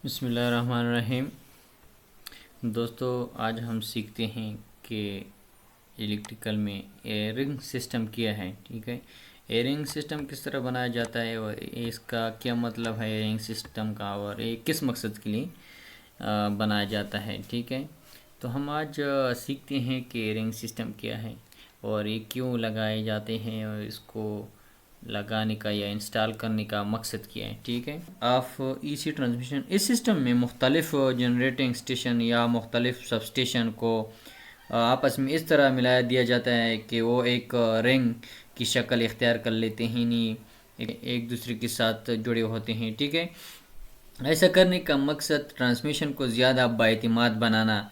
بسم اللہ الرحمن الرحیم۔ دوستو، آج ہم سیکھتے ہیں کہ الیکٹریکل میں ایئرنگ سسٹم کیا ہے۔ ٹھیک ہے، ایئرنگ سسٹم کس طرح بنایا جاتا ہے اور اس کا کیا مطلب ہے ایئرنگ سسٹم کا، اور یہ کس مقصد کے لیے بنایا جاتا ہے۔ ٹھیک ہے، تو ہم آج سیکھتے ہیں کہ ایئرنگ سسٹم کیا ہے اور یہ کیوں لگائے جاتے ہیں اور اس کو لگانے کا یا انسٹال کرنے کا مقصد کیا ہے۔ ٹھیک ہے، آف ای سی ٹرانسمیشن، اس سسٹم میں مختلف جنریٹنگ اسٹیشن یا مختلف سب اسٹیشن کو آپس میں اس طرح ملایا دیا جاتا ہے کہ وہ ایک رنگ کی شکل اختیار کر لیتے ہیں، ایک دوسرے کے ساتھ جڑے ہوتے ہیں۔ ٹھیک ہے، ایسا کرنے کا مقصد ٹرانسمیشن کو زیادہ بااعتماد بنانا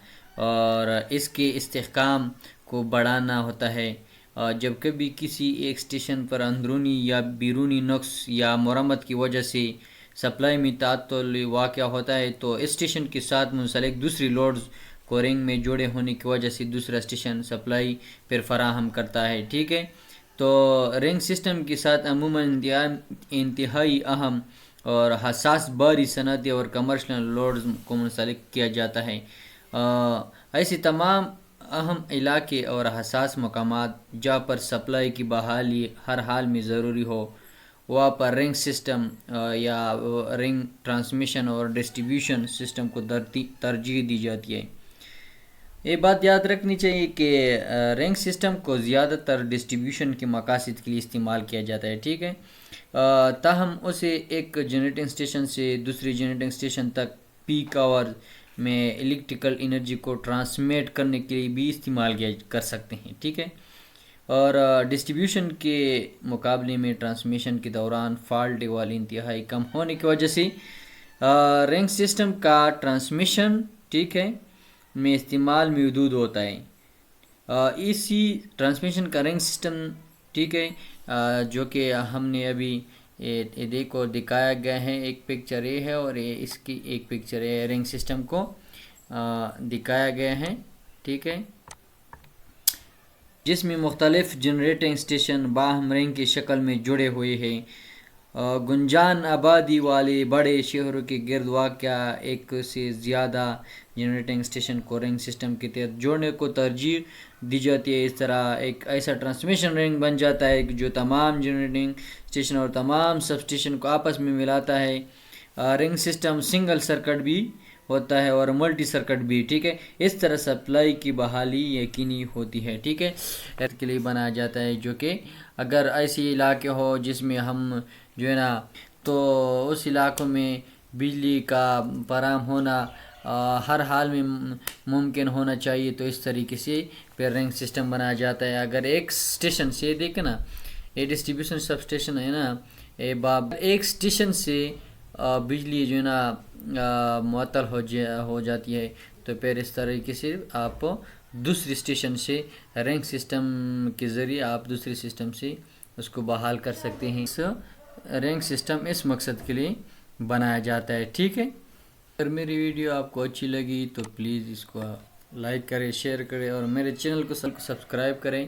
اور اس کے استحکام کو بڑھانا ہوتا ہے۔ جب کبھی کسی ایک اسٹیشن پر اندرونی یا بیرونی نقص یا مرمت کی وجہ سے سپلائی میں تعطل واقع ہوتا ہے تو اس اسٹیشن کے ساتھ منسلک دوسری لوڈز کو رنگ میں جوڑے ہونے کی وجہ سے دوسرا اسٹیشن سپلائی پھر فراہم کرتا ہے۔ ٹھیک ہے، تو رنگ سسٹم کے ساتھ عموماً انتہائی اہم اور حساس بھاری صنعتی اور کمرشل لوڈز کو منسلک کیا جاتا ہے۔ ایسے تمام اہم علاقے اور حساس مقامات جہاں پر سپلائی کی بحالی ہر حال میں ضروری ہو، وہاں پر رنگ سسٹم یا رنگ ٹرانسمیشن اور ڈسٹریبیوشن سسٹم کو ترجیح دی جاتی ہے۔ یہ بات یاد رکھنی چاہیے کہ رنگ سسٹم کو زیادہ تر ڈسٹریبیوشن کے مقاصد کے لیے استعمال کیا جاتا ہے۔ ٹھیک ہے، تاہم اسے ایک جنریٹنگ اسٹیشن سے دوسری جنریٹنگ اسٹیشن تک پیک آور میں الیکٹریکل انرجی کو ٹرانسمیٹ کرنے کے لیے بھی استعمال کیا کر سکتے ہیں۔ ٹھیک ہے، اور ڈسٹریبیوشن کے مقابلے میں ٹرانسمیشن کے دوران فالٹ والی انتہائی کم ہونے کی وجہ سے رنگ سسٹم کا ٹرانسمیشن ٹھیک ہے میں استعمال محدود ہوتا ہے۔ اسی ٹرانسمیشن کا رنگ سسٹم ٹھیک ہے جو کہ ہم نے ابھی دیکھو دکھایا گیا ہے، ایک پکچر یہ ہے اور اس کی ایک پکچر ہے، رنگ سسٹم کو دکھایا گیا ہے۔ ٹھیک ہے، جس میں مختلف جنریٹنگ اسٹیشن باہم رنگ کی شکل میں جڑے ہوئے ہیں۔ گنجان آبادی والے بڑے شہروں کے گرد واقع ایک سے زیادہ جنریٹنگ اسٹیشن کو رنگ سسٹم کے تحت جوڑنے کو ترجیح دی جاتی ہے۔ اس طرح ایک ایسا ٹرانسمیشن رنگ بن جاتا ہے جو تمام جنریٹنگ اسٹیشن اور تمام سب اسٹیشن کو آپس میں ملاتا ہے۔ رنگ سسٹم سنگل سرکٹ بھی ہوتا ہے اور ملٹی سرکٹ بھی۔ ٹھیک ہے، اس طرح سپلائی کی بحالی یقینی ہوتی ہے۔ ٹھیک ہے، اس کے لیے بنایا جاتا ہے جو کہ اگر ایسی علاقے ہو جس میں ہم جو ہے نا تو اس علاقوں میں بجلی کا فراہم ہونا ہر حال میں ممکن ہونا چاہیے، تو اس طریقے سے پھر رنگ سسٹم بنایا جاتا ہے۔ اگر ایک اسٹیشن سے دیکھیں نا، یہ ڈسٹریبیوشن سب اسٹیشن ہے نا، ایک اسٹیشن سے بجلی جو ہے نا معطل ہو جاتی ہے تو پھر اس طریقے سے آپ دوسری اسٹیشن سے رنگ سسٹم کے ذریعے آپ دوسری سسٹم سے اس کو بحال کر سکتے ہیں۔ اس رنگ سسٹم اس مقصد کے لیے بنایا جاتا ہے۔ ٹھیک ہے، اگر میری ویڈیو آپ کو اچھی لگی تو پلیز اس کو لائک کریں، شیئر کریں اور میرے چینل کو سبسکرائب کریں،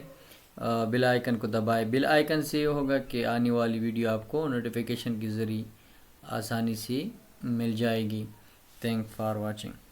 بیل آئیکن کو دبائیں۔ بیل آئیکن سے یہ ہوگا کہ آنے والی ویڈیو آپ کو نوٹیفیکیشن کے ذریعے آسانی سے مل جائے گی۔ Thank for watching.